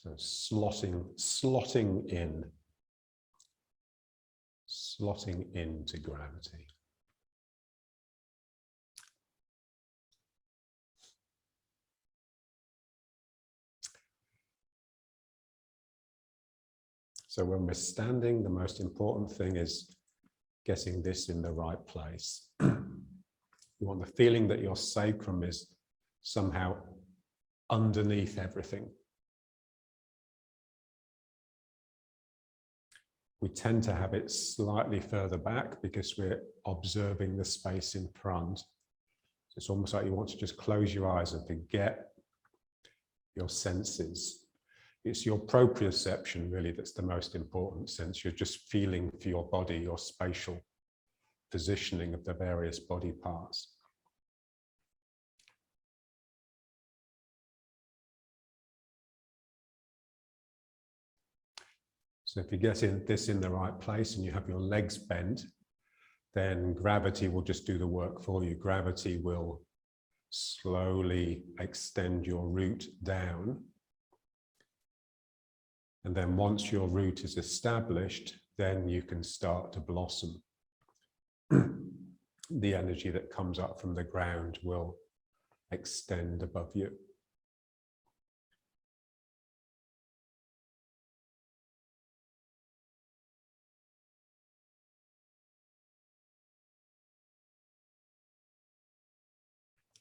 So slotting into gravity. So when we're standing, the most important thing is getting this in the right place. You want the feeling that your sacrum is somehow underneath everything. We tend to have it slightly further back because we're observing the space in front. It's almost like you want to just close your eyes and forget your senses. It's your proprioception really that's the most important sense. You're just feeling for your body, your spatial positioning of the various body parts. So if you get this in the right place and you have your legs bent, then gravity will just do the work for you. Gravity will slowly extend your root down. And then once your root is established, then you can start to blossom. The energy that comes up from the ground will extend above you.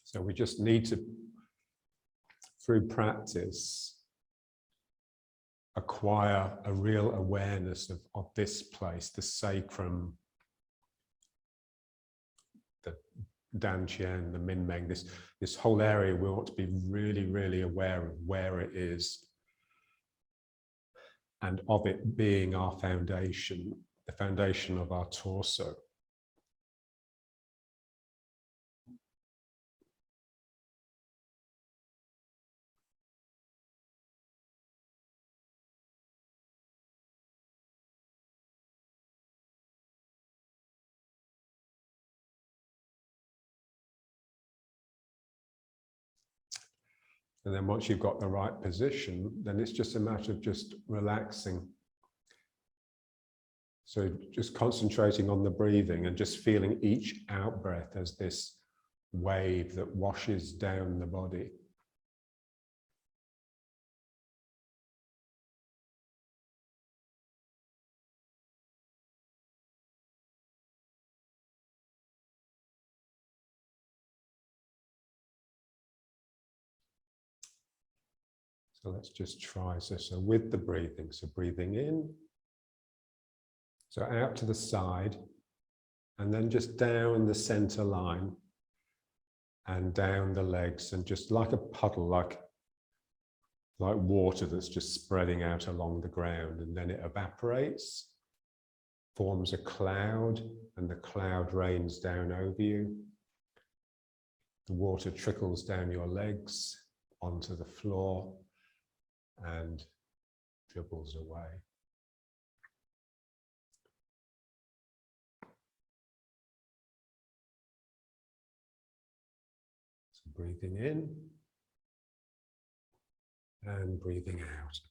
So we just need to, through practice, acquire a real awareness of this place, the sacrum, the Dantian, the Minmeng, this whole area. We want to be really, really aware of where it is and of it being our foundation, the foundation of our torso. And then once you've got the right position, then it's just a matter of just relaxing. So just concentrating on the breathing and just feeling each out-breath as this wave that washes down the body. So let's just try. So with the breathing, so breathing in, so out to the side, and then just down the center line and down the legs, and just like a puddle, like water that's just spreading out along the ground, and then it evaporates, forms a cloud, and the cloud rains down over you. The water trickles down your legs onto the floor and dribbles away. So breathing in and breathing out.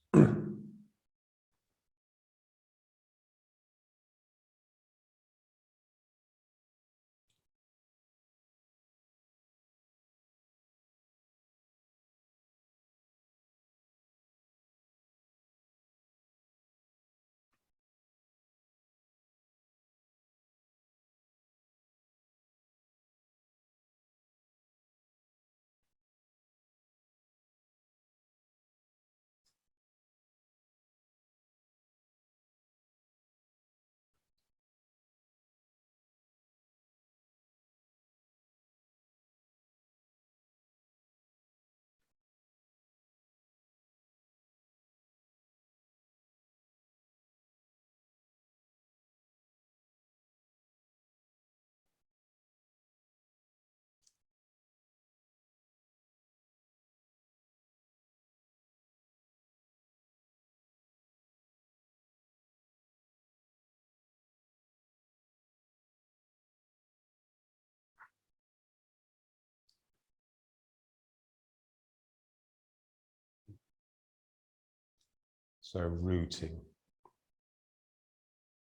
So rooting.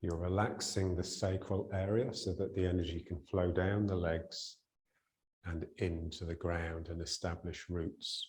You're relaxing the sacral area so that the energy can flow down the legs and into the ground and establish roots.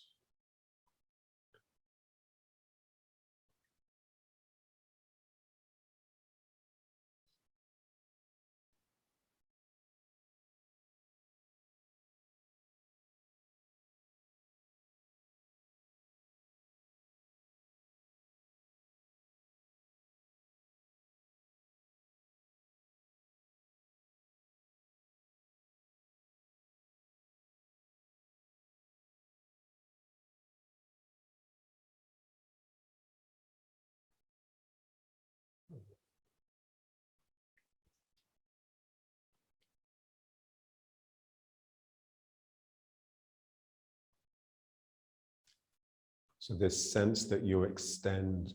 So this sense that you extend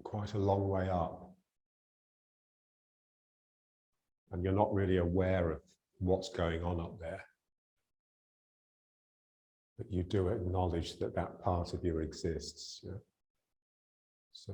quite a long way up and you're not really aware of what's going on up there. But you do acknowledge that that part of you exists. Yeah? So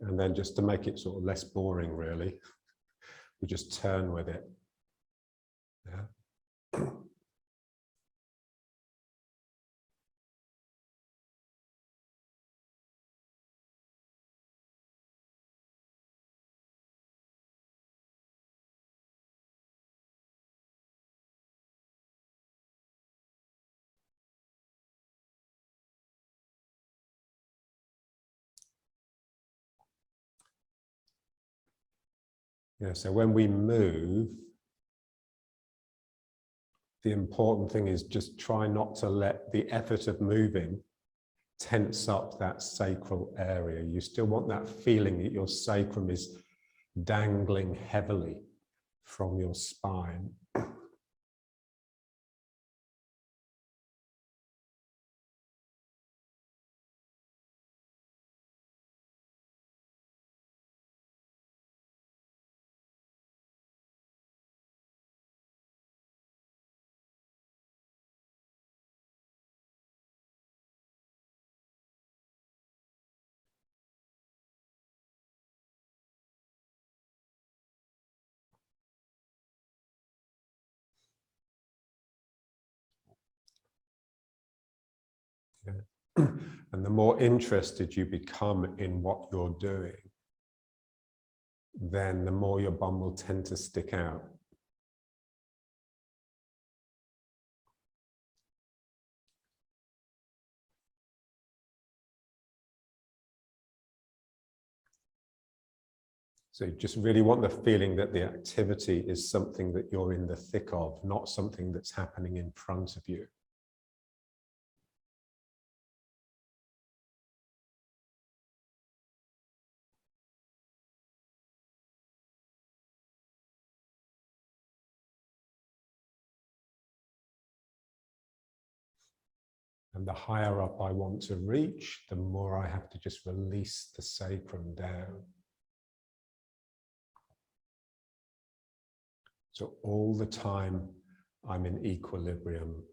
and then just to make it sort of less boring, really, we just turn with it. Yeah. Yeah, so when we move, the important thing is just try not to let the effort of moving tense up that sacral area. You still want that feeling that your sacrum is dangling heavily from your spine. Yeah. And the more interested you become in what you're doing, then the more your bum will tend to stick out. So you just really want the feeling that the activity is something that you're in the thick of, not something that's happening in front of you. And the higher up I want to reach, the more I have to just release the sacrum down. So all the time I'm in equilibrium.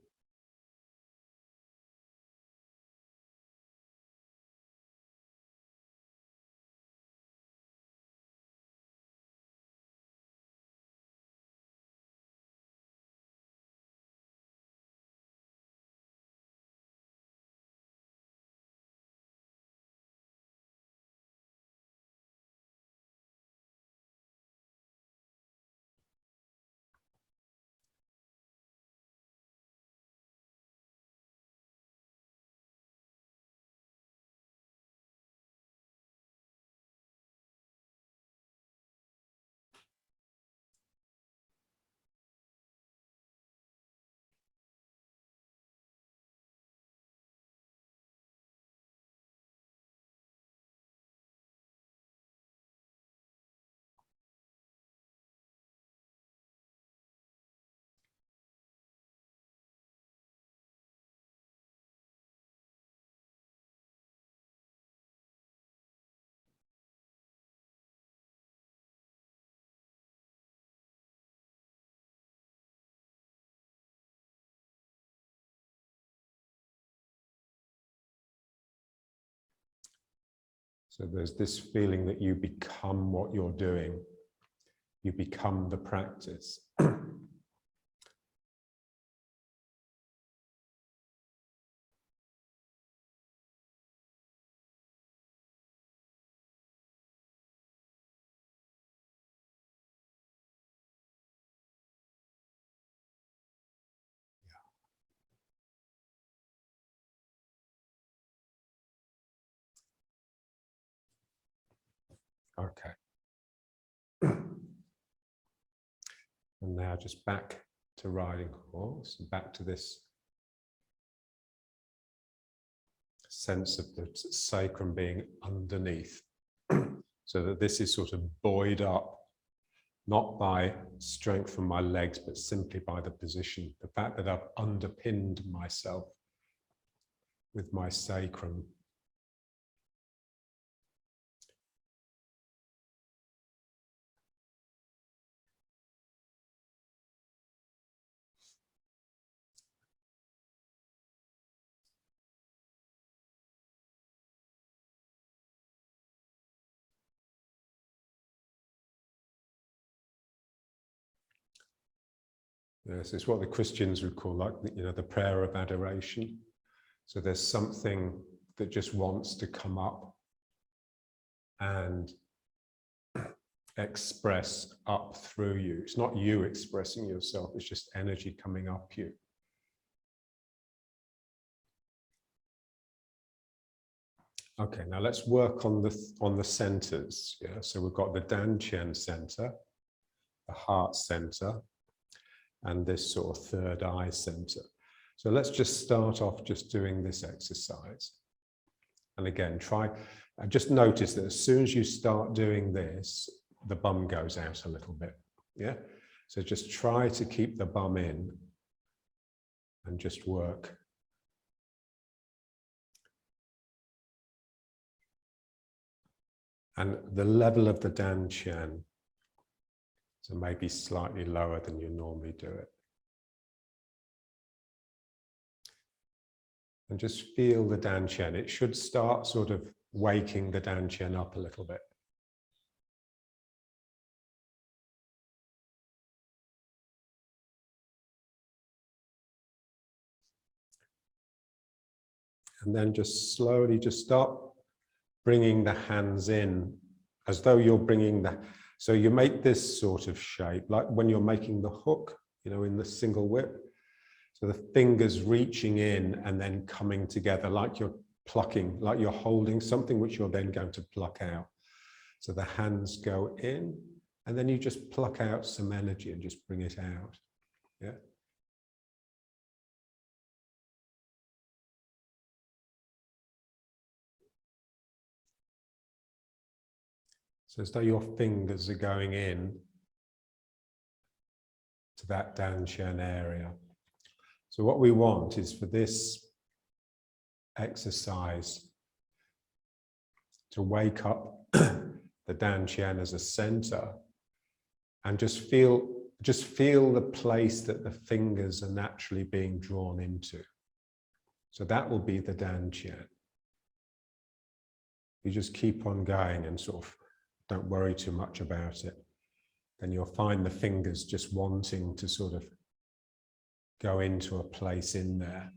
So there's this feeling that you become what you're doing. You become the practice. Okay. And now just back to riding horse, and back to this sense of the sacrum being underneath. So that this is sort of buoyed up, not by strength from my legs, but simply by the position. The fact that I've underpinned myself with my sacrum. Yes, it's what the Christians would call, like, the prayer of adoration. So there's something that just wants to come up and express up through you. It's not you expressing yourself, it's just energy coming up you. Okay, now let's work on the centers. Yeah, so we've got the Dantian center, the heart center, and this sort of third eye center. So let's just start off just doing this exercise. And again, just notice that as soon as you start doing this, the bum goes out a little bit. Yeah. So just try to keep the bum in and just work. And the level of the Dantian, so maybe slightly lower than you normally do it. And just feel the Dantian. It should start sort of waking the Dantian up a little bit. And then just slowly just start bringing the hands in as though you're bringing so you make this sort of shape, like when you're making the hook, in the single whip. So the fingers reaching in and then coming together like you're plucking, like you're holding something which you're then going to pluck out. So the hands go in and then you just pluck out some energy and just bring it out. Yeah. So as though your fingers are going in to that Dantian area. So what we want is for this exercise to wake up the Dantian as a center and just feel the place that the fingers are naturally being drawn into. So that will be the Dantian. You just keep on going and sort of don't worry too much about it. Then you'll find the fingers just wanting to sort of go into a place in there.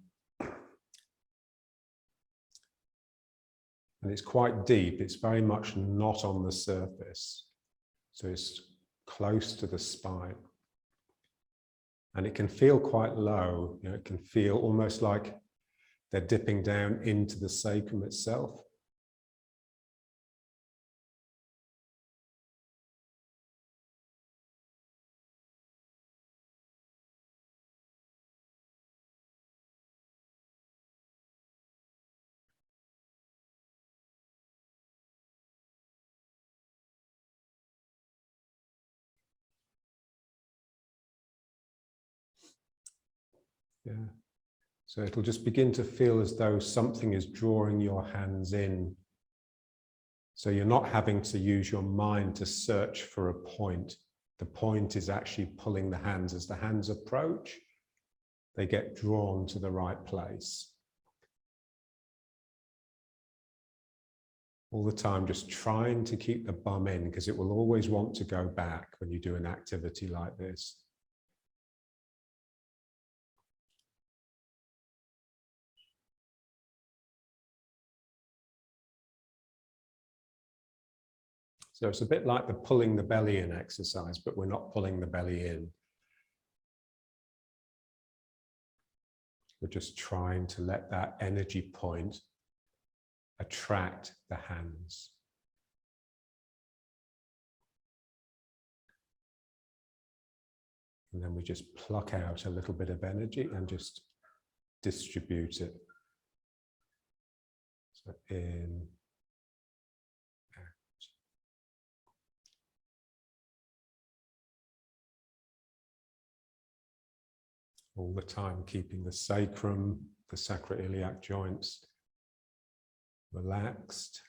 And it's quite deep. It's very much not on the surface. So it's close to the spine. And it can feel quite low. It can feel almost like they're dipping down into the sacrum itself. Yeah. So it'll just begin to feel as though something is drawing your hands in. So you're not having to use your mind to search for a point. The point is actually pulling the hands. As the hands approach, they get drawn to the right place. All the time, just trying to keep the bum in, because it will always want to go back when you do an activity like this. So it's a bit like the pulling the belly in exercise, but we're not pulling the belly in. We're just trying to let that energy point attract the hands. And then we just pluck out a little bit of energy and just distribute it. So in, out. All the time keeping the sacrum, the sacroiliac joints relaxed.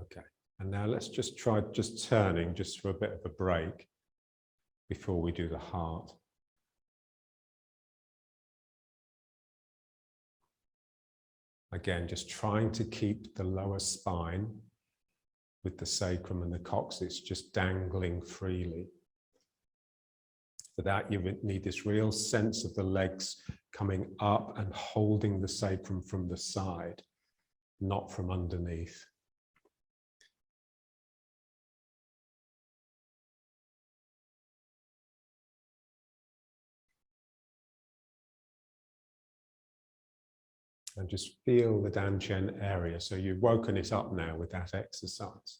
Okay, and now let's just try turning just for a bit of a break before we do the heart. Again, just trying to keep the lower spine with the sacrum and the coccyx just dangling freely. For that, you need this real sense of the legs coming up and holding the sacrum from the side, not from underneath. And just feel the dantian area. So you've woken it up now with that exercise.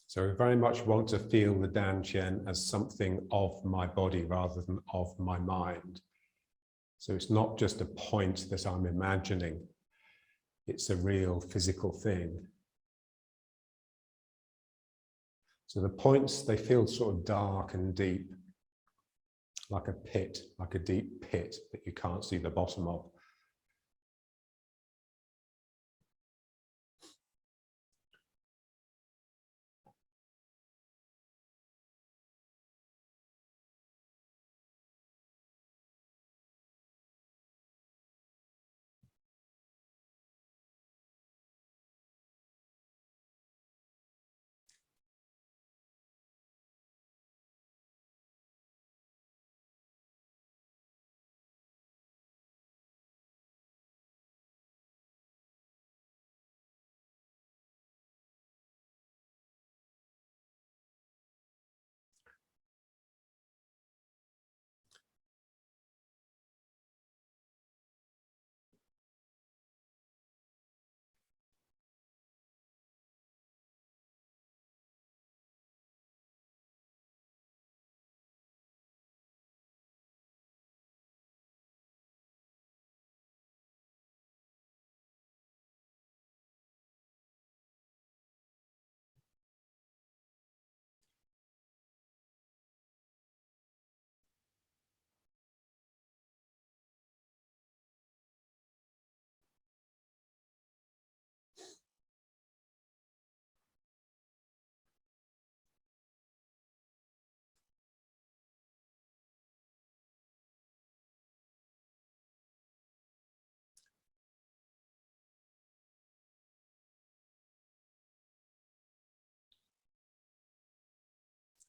So we very much want to feel the dantian as something of my body rather than of my mind. So it's not just a point that I'm imagining, it's a real physical thing. So the points, they feel sort of dark and deep, like a pit, like a deep pit that you can't see the bottom of.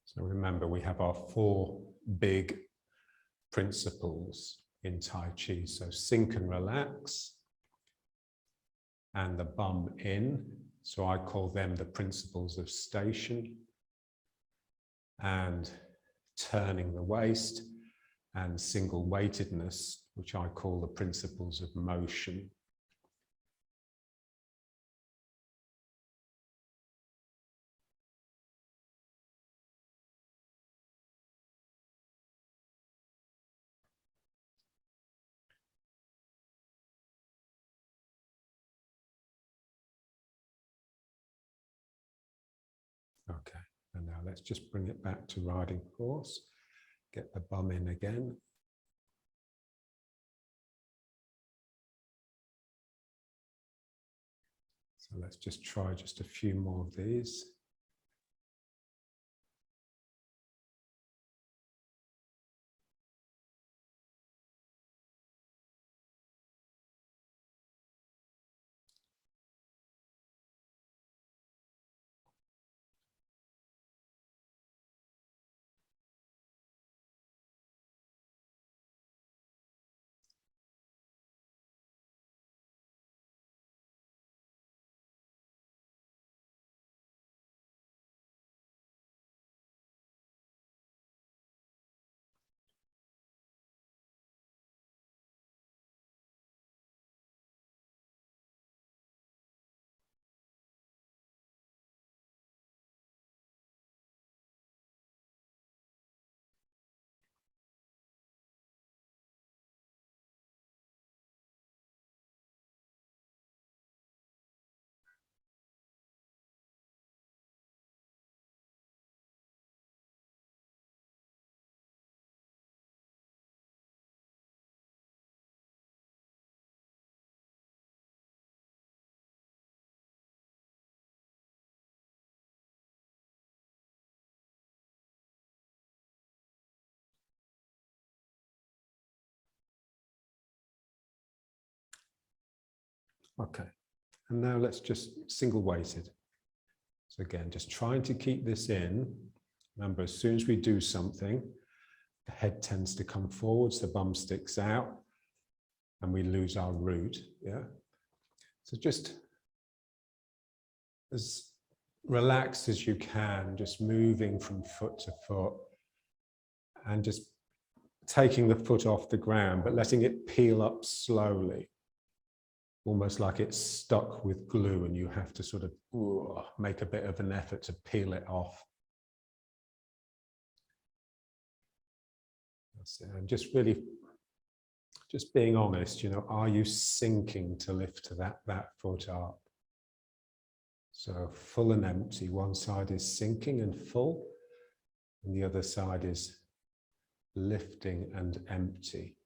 So remember, we have our 4 big principles in Tai Chi. So sink and relax, and the bum in. So I call them the principles of station, and turning the waist, and single weightedness, which I call the principles of motion. Okay, and now let's just bring it back to riding horse. Get the bum in again. So let's just try just a few more of these. Okay, and now let's just single weighted. So again, just trying to keep this in. Remember, as soon as we do something, the head tends to come forwards, the bum sticks out, and we lose our root. Yeah. So just as relaxed as you can, just moving from foot to foot, and just taking the foot off the ground, but letting it peel up slowly. Almost like it's stuck with glue and you have to sort of make a bit of an effort to peel it off. That's it. And just really, just being honest, you know, are you sinking to lift that foot up? So full and empty. One side is sinking and full, and the other side is lifting and empty.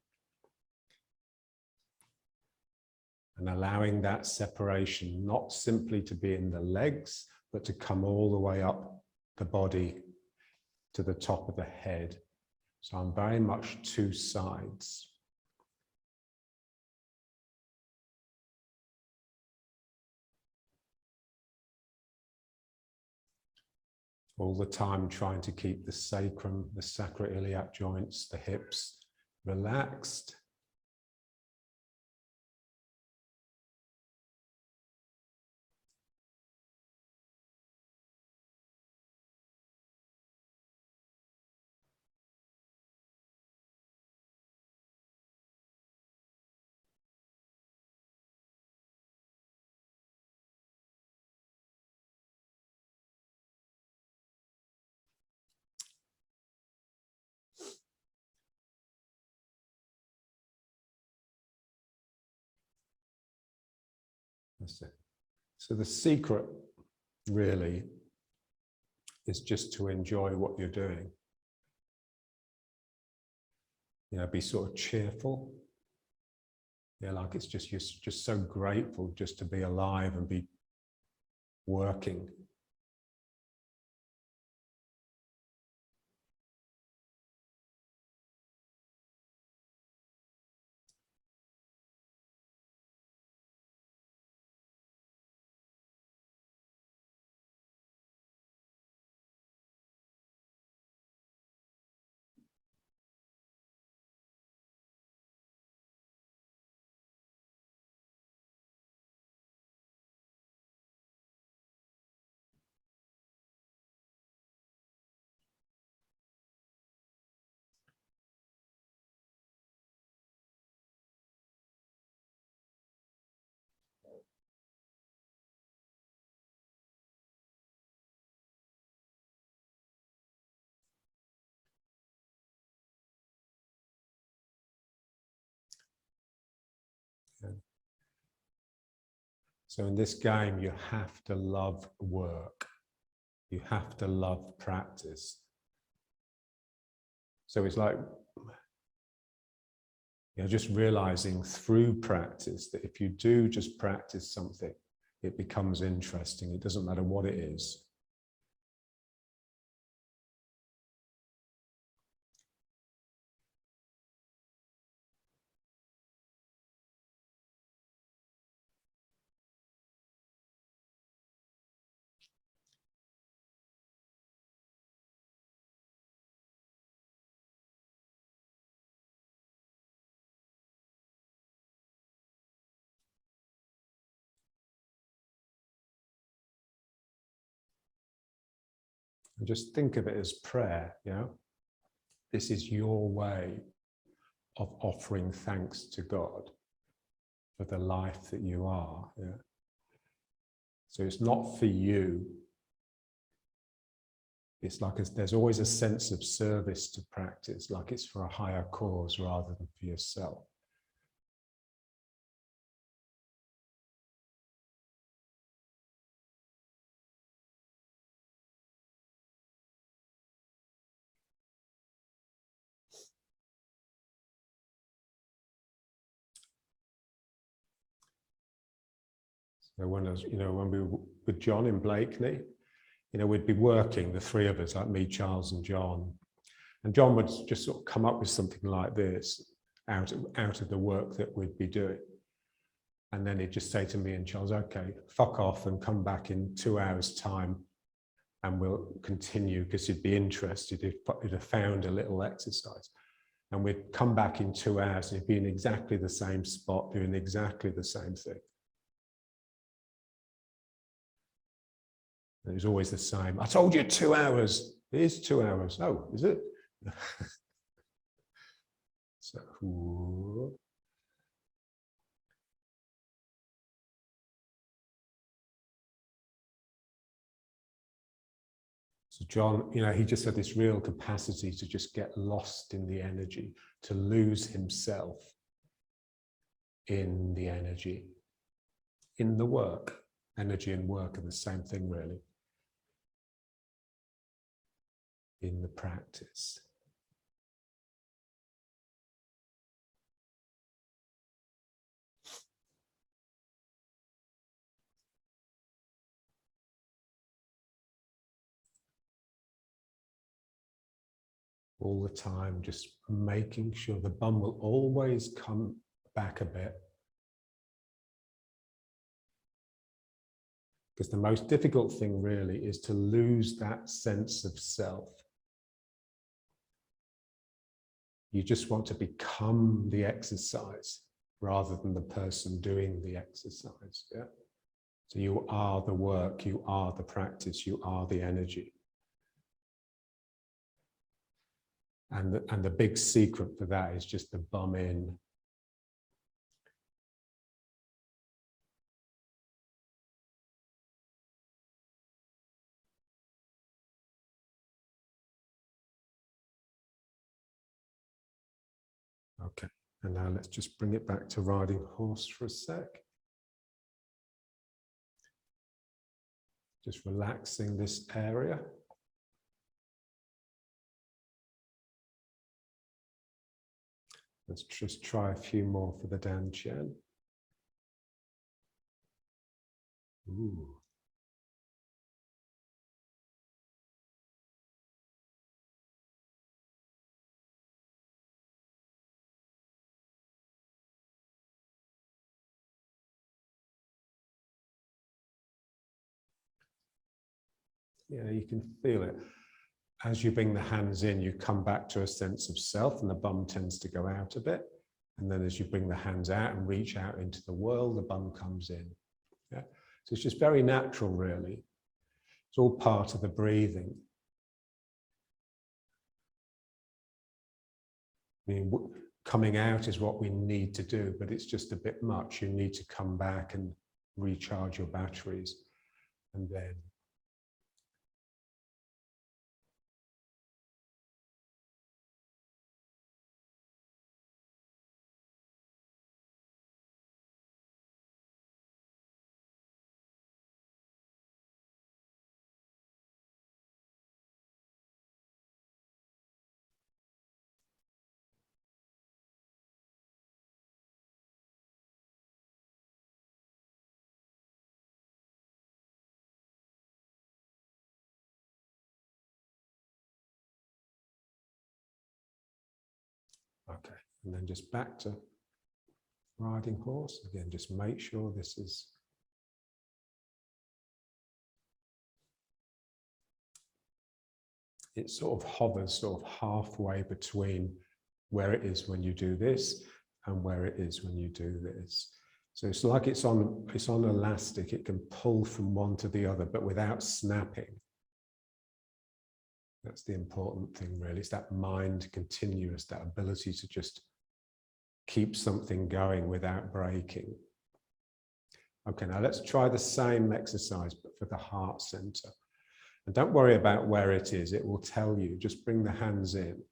And allowing that separation not simply to be in the legs, but to come all the way up the body to the top of the head. So I'm very much 2 sides. All the time trying to keep the sacrum, the sacroiliac joints, the hips relaxed. That's it. So the secret really is just to enjoy what you're doing. You know, be sort of cheerful. Yeah, like it's just, you're just so grateful just to be alive and be working. So in this game, you have to love work. You have to love practice. So it's like, just realizing through practice that if you do just practice something, it becomes interesting. It doesn't matter what it is. And just think of it as prayer, This is your way of offering thanks to God for the life that you are. So it's not for you. It's like there's always a sense of service to practice, like it's for a higher cause rather than for yourself. So when we were with John in Blakeney, we'd be working, the three of us, like me, Charles and John. And John would just sort of come up with something like this out of the work that we'd be doing. And then he'd just say to me and Charles, okay, fuck off and come back in 2 hours' time and we'll continue, because he'd be interested. He'd have found a little exercise. And we'd come back in 2 hours and he'd be in exactly the same spot, doing exactly the same thing. And it was always the same. I told you 2 hours. It is 2 hours. Oh, is it? So, John, he just had this real capacity to just get lost in the energy, to lose himself in the energy, in the work. Energy and work are the same thing, really. In the practice. All the time, just making sure the bum will always come back a bit. Because the most difficult thing really is to lose that sense of self. You just want to become the exercise rather than the person doing the exercise. Yeah? So you are the work, you are the practice, you are the energy. And the big secret for that is just the bum in. Okay, and now let's just bring it back to riding horse for a sec. Just relaxing this area. Let's just try a few more for the Dantian. Ooh. Yeah, you can feel it. As you bring the hands in, you come back to a sense of self and the bum tends to go out a bit. And then as you bring the hands out and reach out into the world, the bum comes in. Yeah? So it's just very natural, really. It's all part of the breathing. I mean, coming out is what we need to do, but it's just a bit much. You need to come back and recharge your batteries. And then Okay, and then just back to riding horse. Again, just make sure this is it sort of hovers sort of halfway between where it is when you do this and where it is when you do this. So it's like it's on elastic. It can pull from one to the other, but without snapping. That's the important thing, really. It's that mind continuous, that ability to just keep something going without breaking. Okay, now let's try the same exercise, but for the heart center. And don't worry about where it is. It will tell you. Just bring the hands in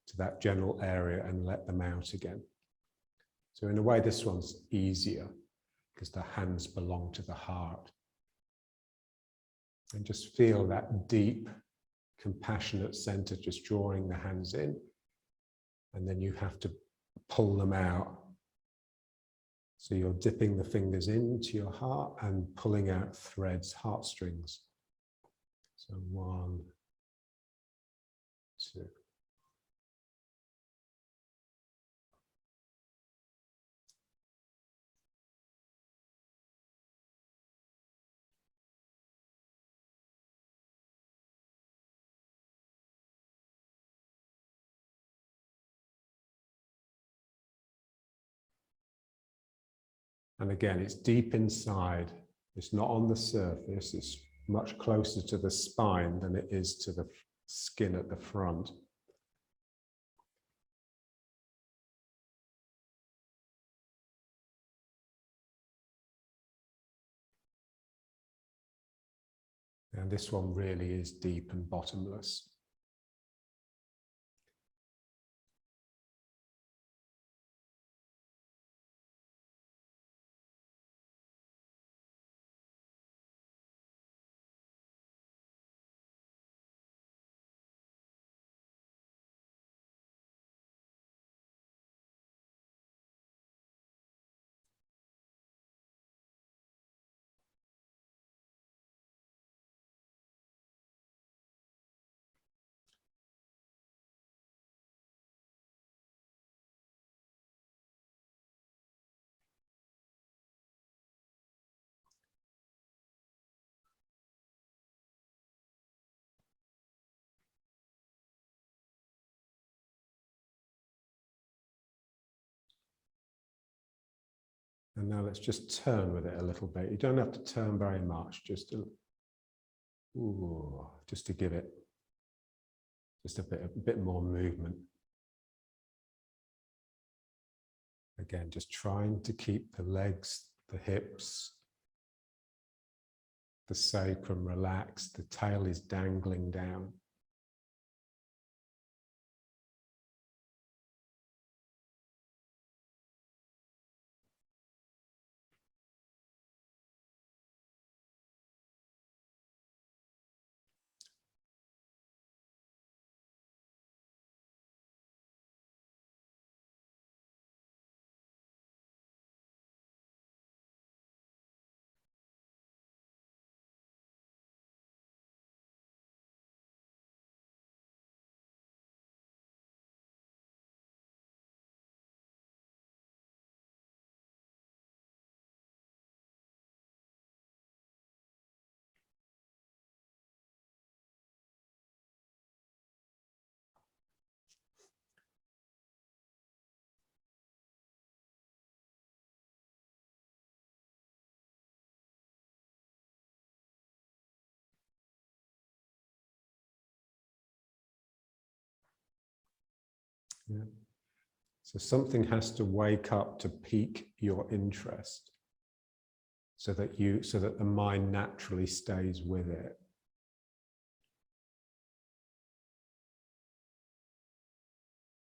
to that general area and let them out again. So in a way, this one's easier because the hands belong to the heart. And just feel that deep, compassionate center, just drawing the hands in. And then you have to pull them out. So you're dipping the fingers into your heart and pulling out threads, heartstrings. So 1, 2. And again, it's deep inside. It's not on the surface. It's much closer to the spine than it is to the skin at the front. And this one really is deep and bottomless. And now let's just turn with it a little bit. You don't have to turn very much, just to give it just a bit more movement. Again, just trying to keep the legs, the hips, the sacrum relaxed, the tail is dangling down. Yeah. So something has to wake up to pique your interest so that the mind naturally stays with it.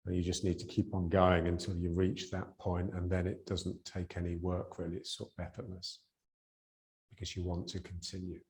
And you just need to keep on going until you reach that point, and then it doesn't take any work really, it's sort of effortless because you want to continue.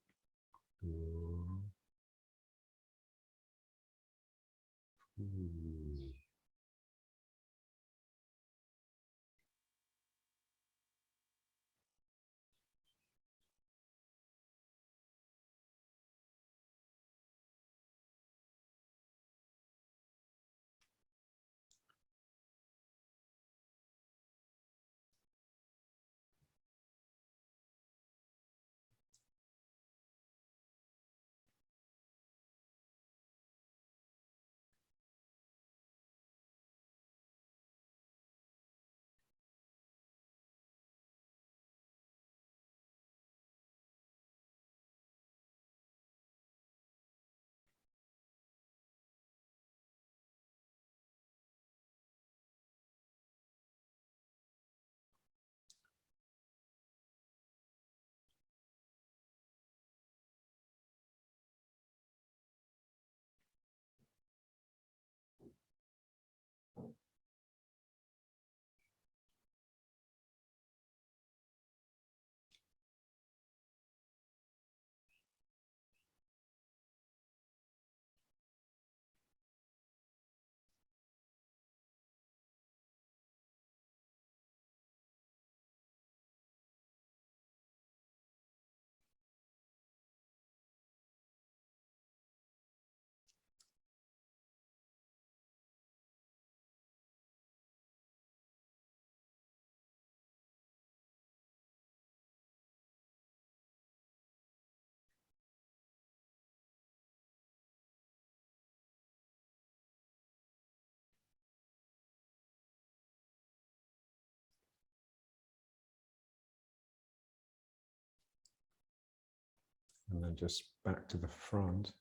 And then just back to the front.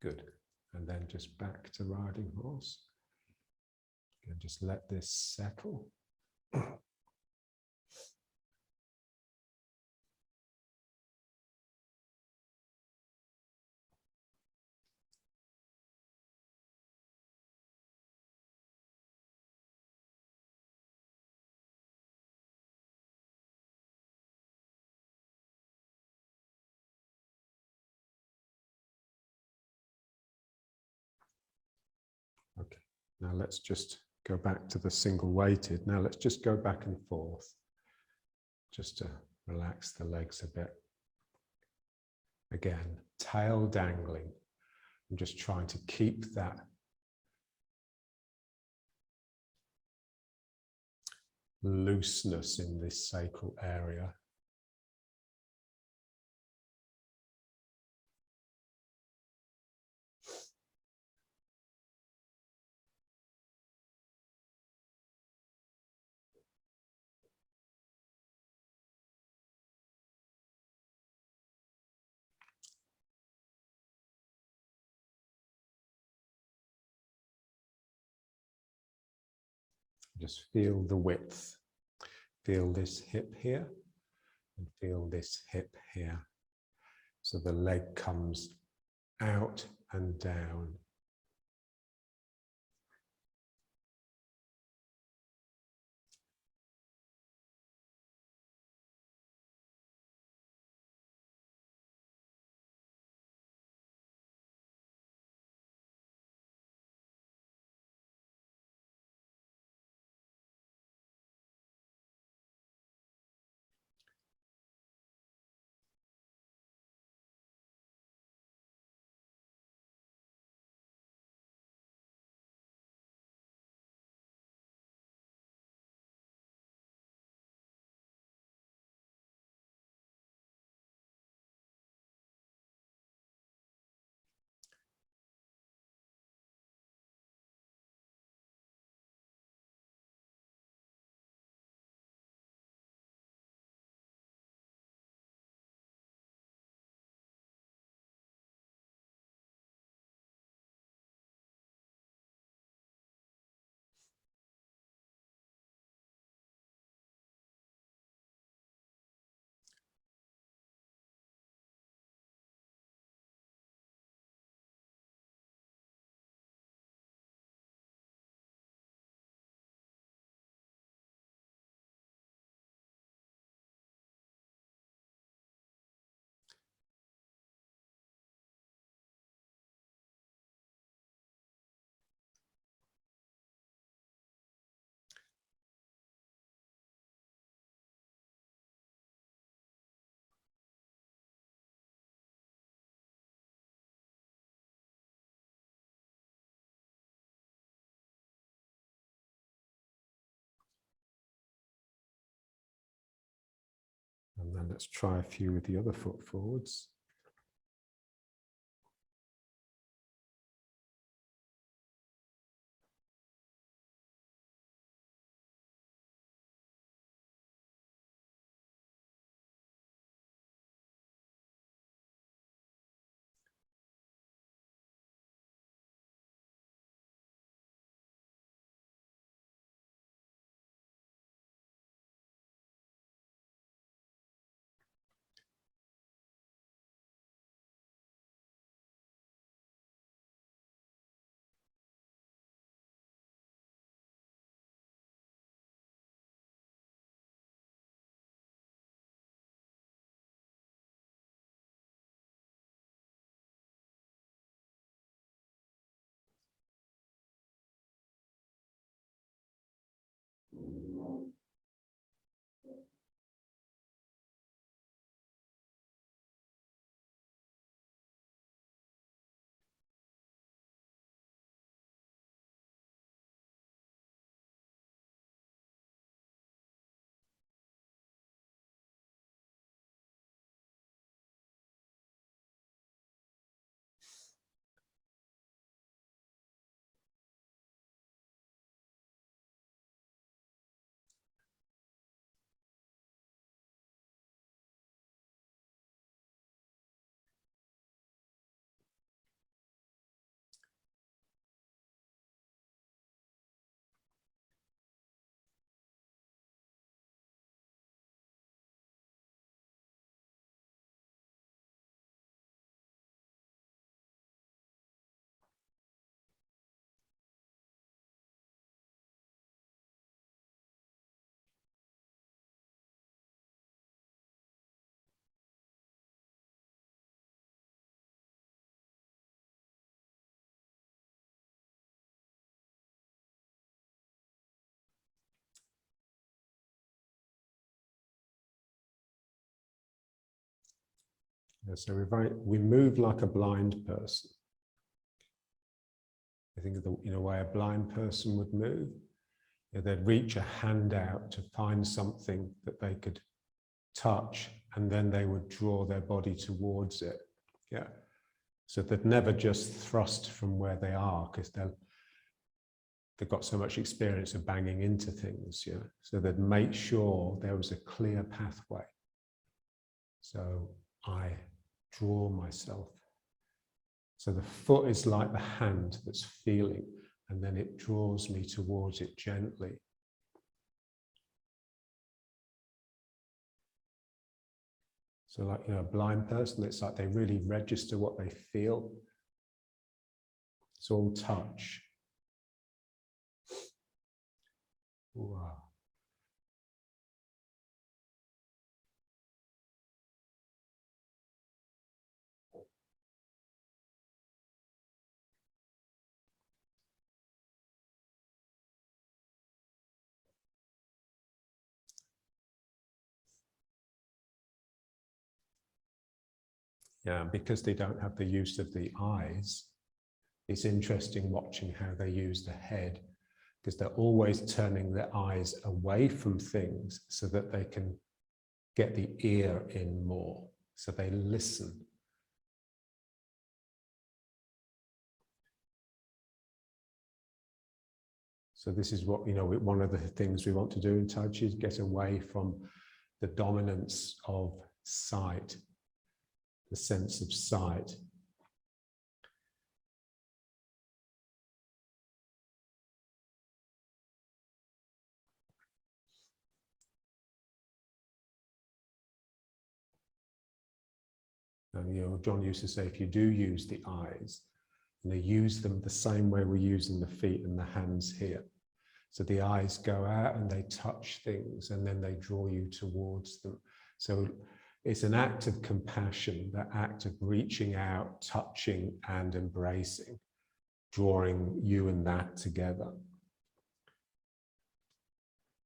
Good. And then just back to riding horse. And just let this settle. Okay, now let's just go back to the single weighted. Now let's just go back and forth, just to relax the legs a bit. Again, tail dangling. I'm just trying to keep that looseness in this sacral area. Just feel the width. Feel this hip here and feel this hip here. So the leg comes out and down. And then let's try a few with the other foot forwards. So we move like a blind person. I think of the way a blind person would move. They'd reach a hand out to find something that they could touch, and then they would draw their body towards it. Yeah. So they'd never just thrust from where they are, because they've got so much experience of banging into things. Yeah. So they'd make sure there was a clear pathway. So I draw myself. So the foot is like the hand that's feeling, and then it draws me towards it gently. So like, a blind person, it's like they really register what they feel. It's all touch. Wow. Yeah, because they don't have the use of the eyes, it's interesting watching how they use the head, because they're always turning their eyes away from things so that they can get the ear in more. So they listen. So this is what, one of the things we want to do in Tai Chi is get away from the dominance of sight, the sense of sight. And John used to say, if you do use the eyes, use them the same way we're using the feet and the hands here. So the eyes go out and they touch things, and then they draw you towards them. So it's an act of compassion, that act of reaching out, touching and embracing, drawing you and that together.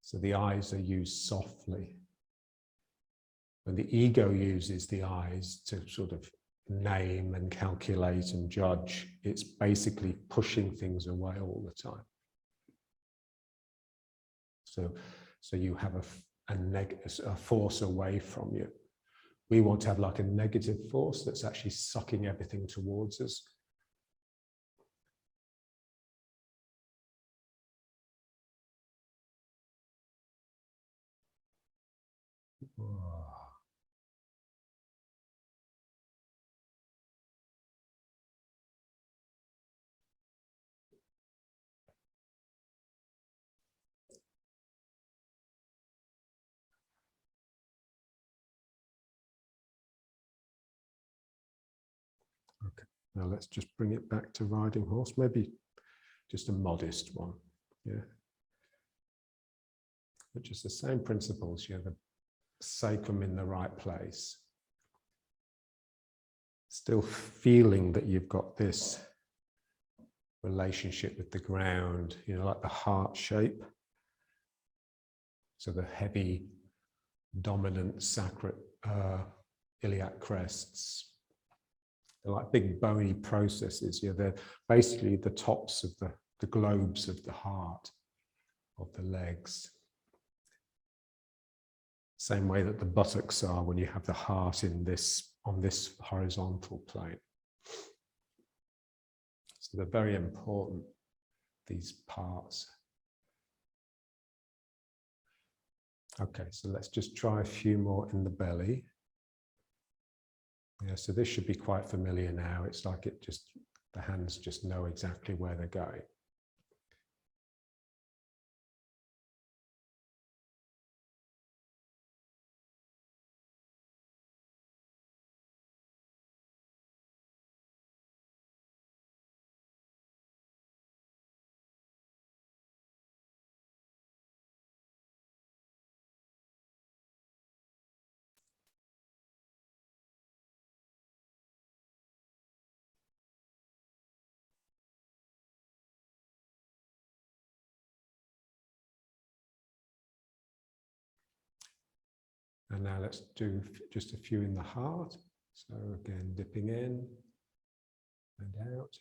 So the eyes are used softly. When the ego uses the eyes to sort of name and calculate and judge, it's basically pushing things away all the time. So you have a force away from you. We want to have like a negative force that's actually sucking everything towards us. Okay, now let's just bring it back to riding horse, maybe just a modest one. Yeah. Which is the same principles, the sacrum in the right place. Still feeling that you've got this relationship with the ground, like the heart shape. So the heavy, dominant sacral iliac crests. They're like big bony processes. Yeah, they're basically the tops of the globes of the heart, of the legs. Same way that the buttocks are when you have the heart in this, on this horizontal plane. So they're very important, these parts. Okay, so let's just try a few more in the belly. Yeah, so this should be quite familiar now. It's like it just, the hands just know exactly where they're going. And now let's do just a few in the heart. So again, dipping in and out.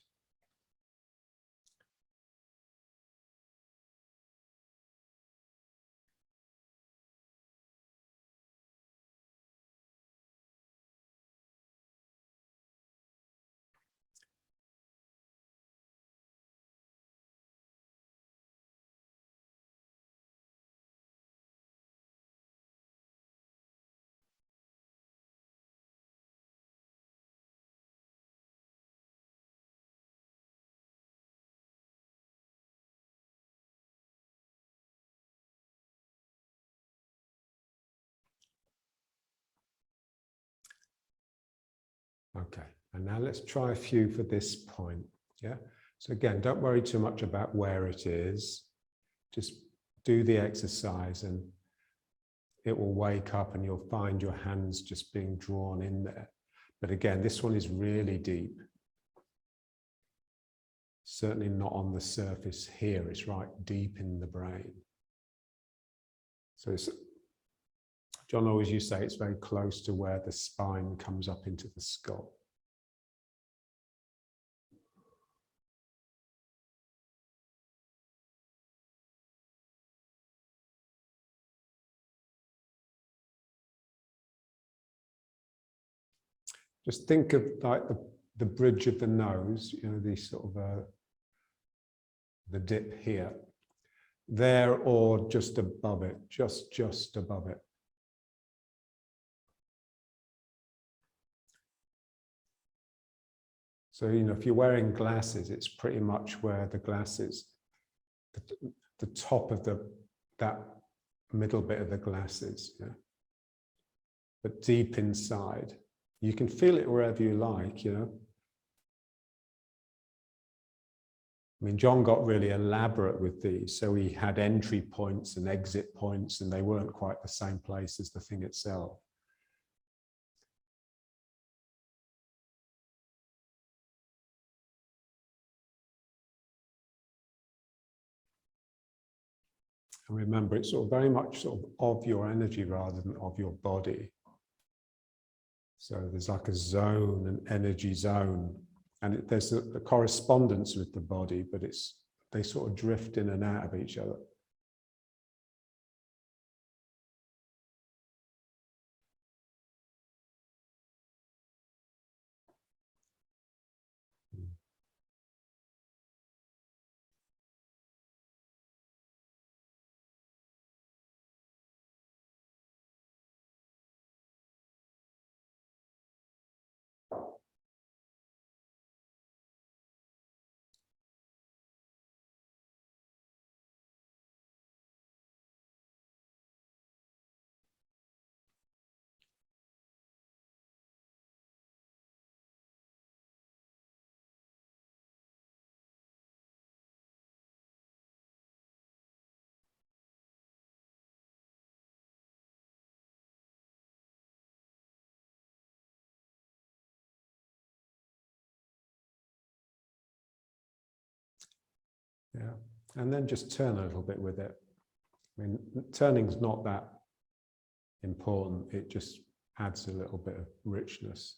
Okay, and now let's try a few for this point. Yeah, so again, don't worry too much about where it is. Just do the exercise and it will wake up and you'll find your hands just being drawn in there. But again, this one is really deep. Certainly not on the surface here, it's right deep in the brain. So it's, John always used to say it's very close to where the spine comes up into the skull. Just think of like the bridge of the nose, you know, the sort of the dip here, there or just above it, just above it. So, you know, if you're wearing glasses, it's pretty much where the glasses, the top of that middle bit of the glasses, yeah. But deep inside, you can feel it wherever you like, you know. I mean, John got really elaborate with these. So he had entry points and exit points, and they weren't quite the same place as the thing itself. And remember, it's sort of very much sort of your energy rather than of your body. So there's like a zone, an energy zone, and there's a correspondence with the body, but they sort of drift in and out of each other. Yeah, and then just turn a little bit with it. I mean, turning's not that important. It just adds a little bit of richness.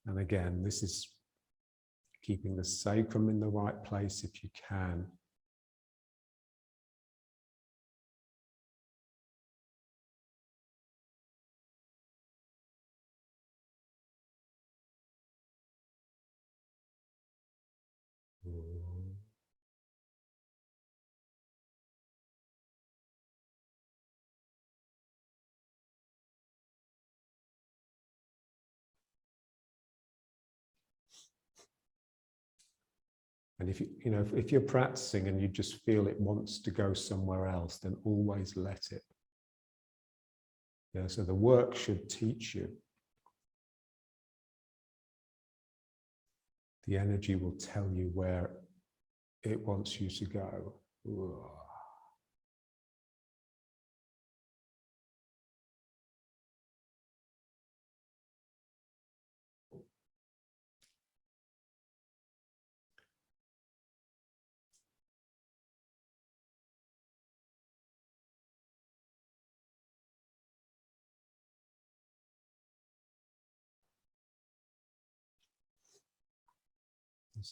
And again, this is keeping the sacrum in the right place if you can. And if if you're practicing and you just feel it wants to go somewhere else, then always let it. Yeah, so the work should teach you. The energy will tell you where it wants you to go.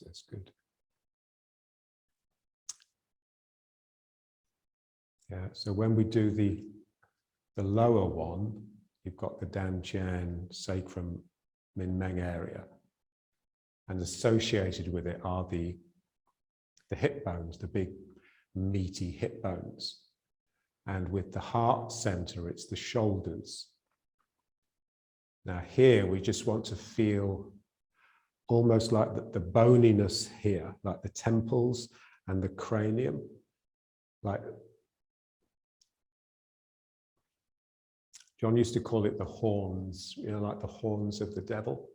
That's good. Yeah, so when we do the lower one, you've got the Dan-Qian sacrum Min-Meng area. And associated with it are the hip bones, the big meaty hip bones. And with the heart center, it's the shoulders. Now here, we just want to feel almost like the boniness here, like the temples and the cranium. Like John used to call it the horns, like the horns of the devil.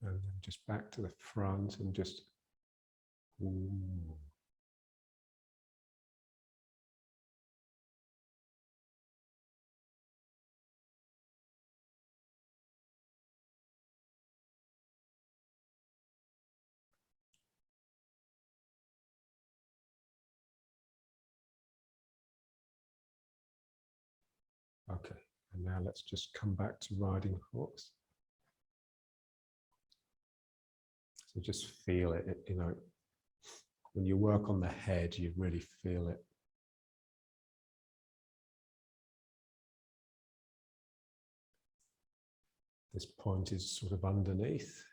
And then just back to the front and just. Okay, and now let's just come back to riding horse. So just feel it, when you work on the head, you really feel it. This point is sort of underneath,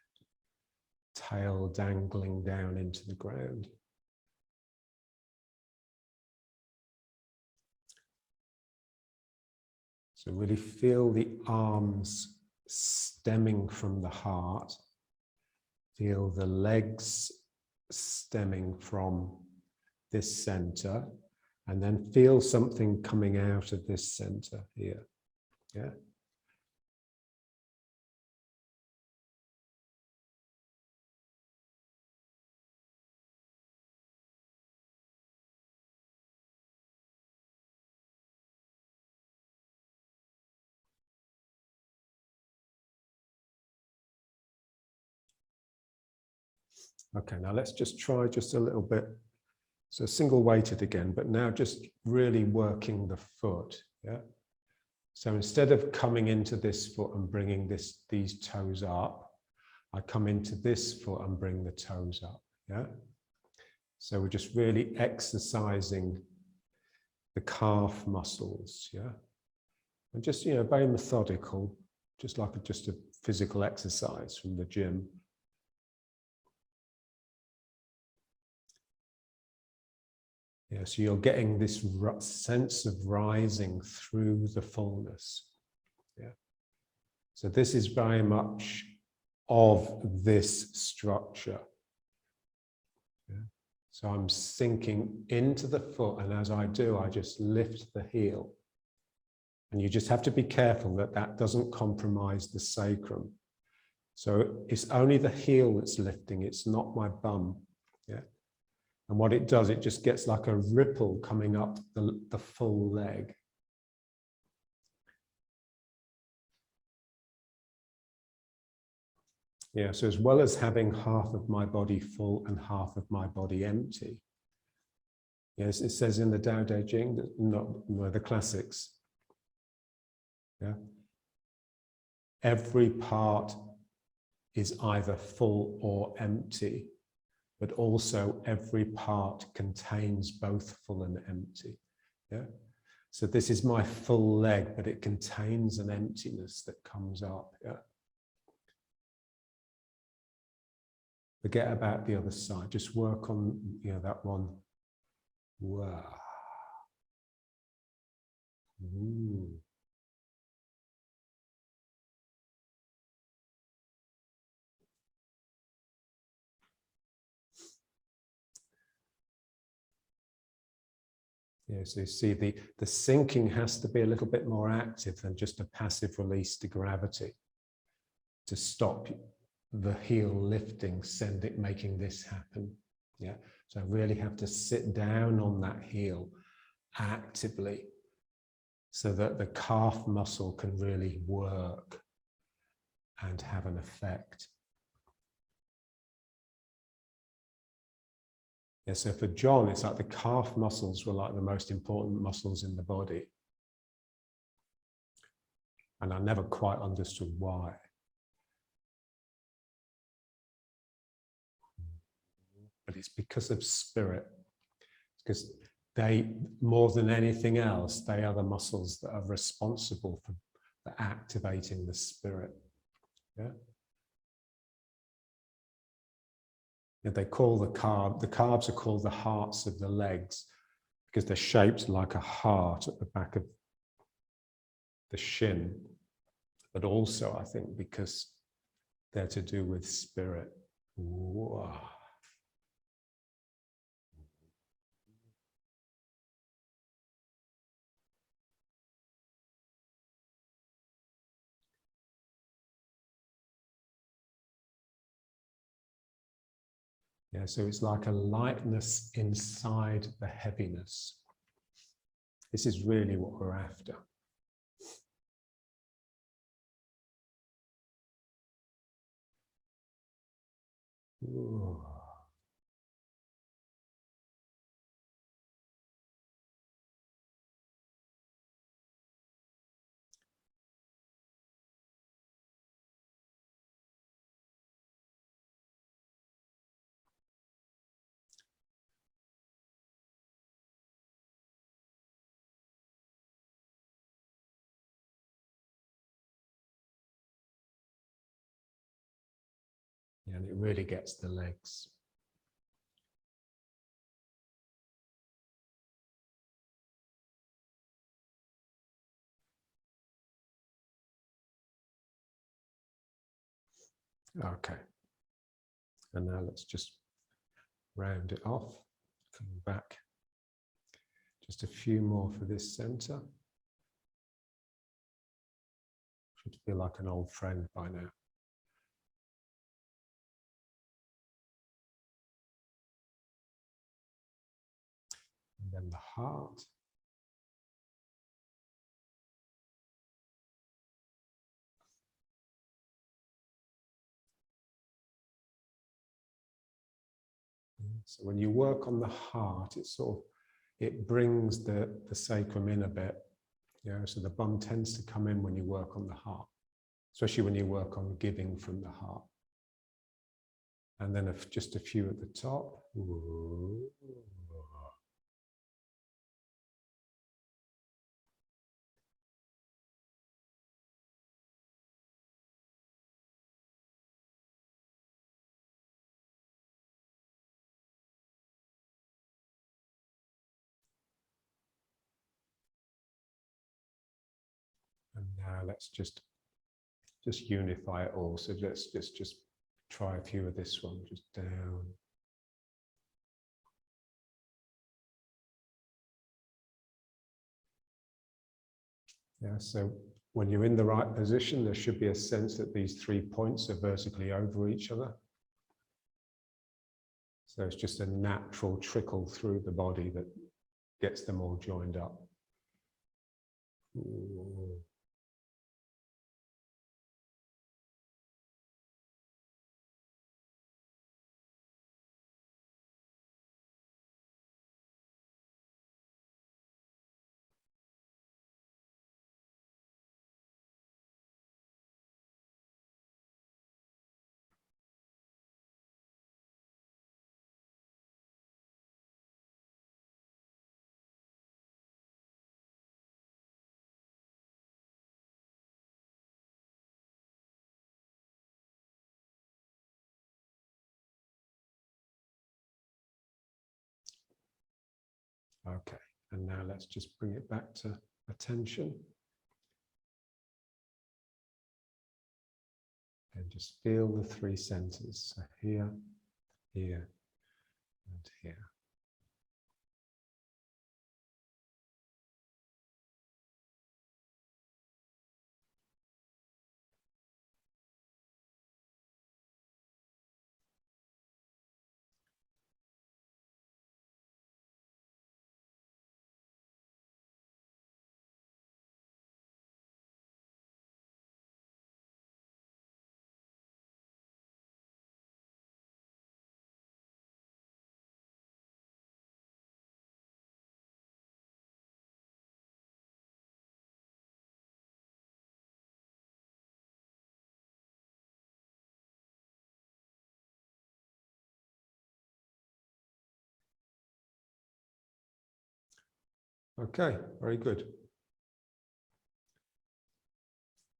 tail dangling down into the ground. So really feel the arms stemming from the heart. Feel the legs stemming from this center, and then feel something coming out of this center here. Yeah. Okay, now let's just try just a little bit. So single weighted again, but now just really working the foot, yeah? So instead of coming into this foot and bringing these toes up, I come into this foot and bring the toes up, yeah? So we're just really exercising the calf muscles, yeah? And just, very methodical, just like just a physical exercise from the gym. Yeah, so you're getting this sense of rising through the fullness. Yeah. So this is very much of this structure. Yeah. So I'm sinking into the foot, and as I do, I just lift the heel. And you just have to be careful that that doesn't compromise the sacrum. So it's only the heel that's lifting, it's not my bum. Yeah. And what it does, it just gets like a ripple coming up the full leg. Yeah, so as well as having half of my body full and half of my body empty. Yes, it says in the Tao Te Ching, no, the classics. Yeah. Every part is either full or empty, but also every part contains both full and empty. Yeah. So this is my full leg, but it contains an emptiness that comes up. Yeah. Forget about the other side. Just work on, that one. Wow. Ooh. Yeah, so you see the sinking has to be a little bit more active than just a passive release to gravity to stop the heel lifting, making this happen. Yeah, so I really have to sit down on that heel actively so that the calf muscle can really work and have an effect. Yeah, so for John, it's like the calf muscles were like the most important muscles in the body. And I never quite understood why. But it's because of spirit. Because they, more than anything else, they are the muscles that are responsible for activating the spirit. Yeah. And they call the calves are called the hearts of the legs because they're shaped like a heart at the back of the shin, but also I think because they're to do with spirit. Whoa. Yeah, so it's like a lightness inside the heaviness. This is really what we're after. Ooh. Yeah, and it really gets the legs. Okay. And now let's just round it off. Coming back. Just a few more for this center. Should feel like an old friend by now. And then the heart. So when you work on the heart, it brings the sacrum in a bit. So the bum tends to come in when you work on the heart, especially when you work on giving from the heart. And then just a few at the top. Ooh. now let's just unify it all. So let's just try a few of this one, just down. Yeah, so when you're in the right position, there should be a sense that these 3 points are vertically over each other. So it's just a natural trickle through the body that gets them all joined up. Ooh. Okay, and now let's just bring it back to attention. And just feel the 3 centers. So here, here, and here. Okay, very good.